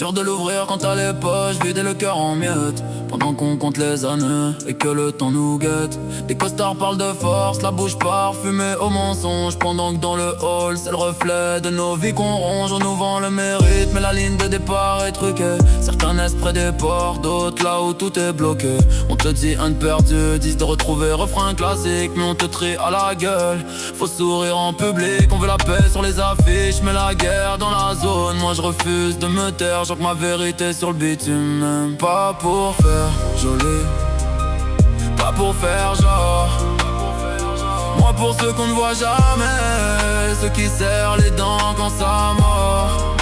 dur de l'ouvrir quand t'as les poches vides et le cœur en miettes. Pendant qu'on compte les années et que le temps nous guette. Des costards parlent de force, la bouche parfumée au mensonge. Pendant que dans le hall c'est le reflet de nos vies qu'on ronge. On nous vend le mérite mais la ligne de départ est truquée. Certains naissent près des ports, d'autres là où tout est bloqué. On te dit un de perdu, 10 de retrouver refrain classique. Mais on te trie à la gueule, faut sourire en public. On veut la paix sur les affiches mais la guerre dans la zone. Moi je refuse de me taire, genre que ma vérité sur le bitume. Pas pour faire joli, pas pour faire genre. Moi pour ceux qu'on ne voit jamais, ceux qui serrent les dents quand ça mord.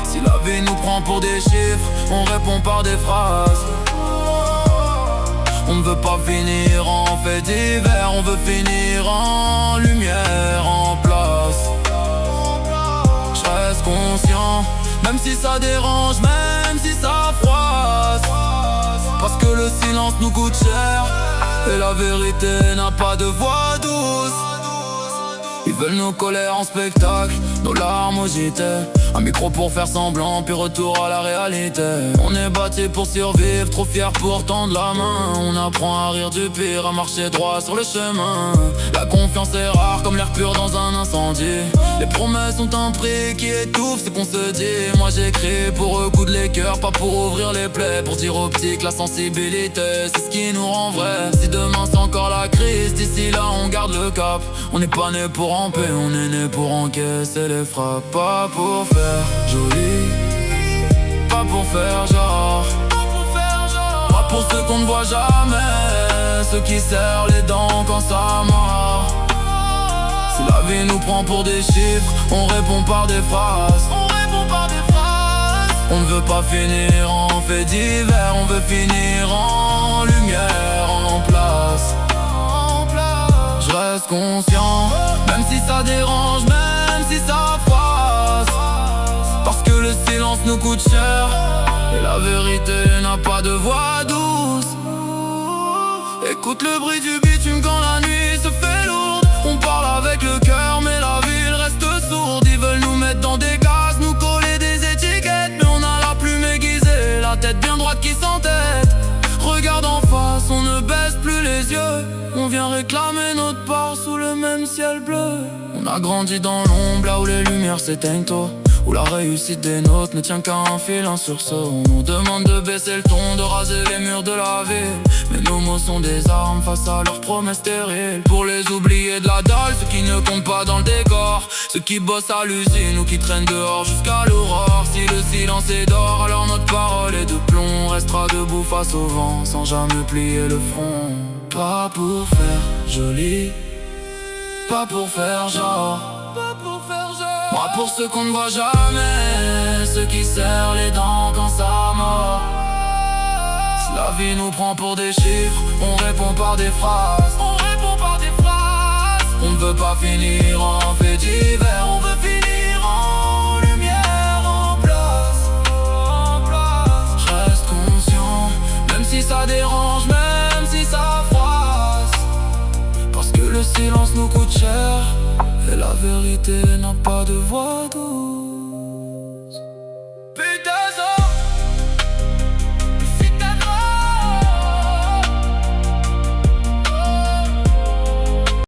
Si la vie nous prend pour des chiffres, on répond par des phrases. On ne veut pas finir en fait divers, on veut finir en lumière, en place. Je reste conscient, même si ça dérange, même si ça froisse. Parce que le silence nous coûte cher et la vérité n'a pas de voix douce. Ils veulent nos colères en spectacle, nos larmes au JT. Un micro pour faire semblant, puis retour à la réalité. On est bâti pour survivre, trop fiers pour tendre la main. On apprend à rire du pire, à marcher droit sur le chemin. La confiance est rare comme l'air pur dans un incendie. Les promesses ont un prix qui étouffe, c'est qu'on se dit. Moi j'écris pour recoudre les cœurs, pas pour ouvrir les plaies. Pour dire aux petits que la sensibilité, c'est ce qui nous rend vrai. Si demain c'est encore la crise, d'ici là on garde le cap. On n'est pas né pour ramper, on est né pour encaisser les frappes. Pas pour faire joli, pas pour faire genre. Pas pour ceux qu'on ne voit jamais, ceux qui serrent les dents quand ça mord. Si la vie nous prend pour des chiffres, on répond par des phrases. On ne veut pas finir en fait divers, on veut finir en lumière, en place. Je reste conscient, même si ça dérange, même si ça froisse. Parce que le silence nous coûte cher et la vérité n'a pas de voix douce. Écoute le bruit du bitume quand la nuit se fait lourde. On parle avec le cœur mais la ville reste sourde. Ils veulent nous mettre dans des cases, nous coller des étiquettes. Mais on a la plume aiguisée, la tête bien droite qui s'entête. Regarde en face, on ne baisse plus les yeux. On vient réclamer notre part sous le même ciel bleu. On a grandi dans l'ombre, là où les lumières s'éteignent tôt, où la réussite des nôtres ne tient qu'à un fil, un sursaut. On nous demande de baisser le ton, de raser les murs de la ville. Mais nos mots sont des armes face à leurs promesses stériles. Pour les oublier de la dalle, ceux qui ne comptent pas dans le décor, ceux qui bossent à l'usine ou qui traînent dehors jusqu'à l'aurore. Si le silence est d'or, alors notre parole est de plomb. Restera debout face au vent, sans jamais plier le front. Pas pour faire joli, pas pour faire genre. Moi pour ceux qu'on ne voit jamais, ceux qui serrent les dents quand ça mord. Si la vie nous prend pour des chiffres, on répond par des phrases. On ne veut pas finir en fait divers, on veut finir en lumière, en place. Je reste conscient, même si ça dérange, même si ça froisse. Parce que le silence nous coûte cher et la vérité n'a pas de voix douce.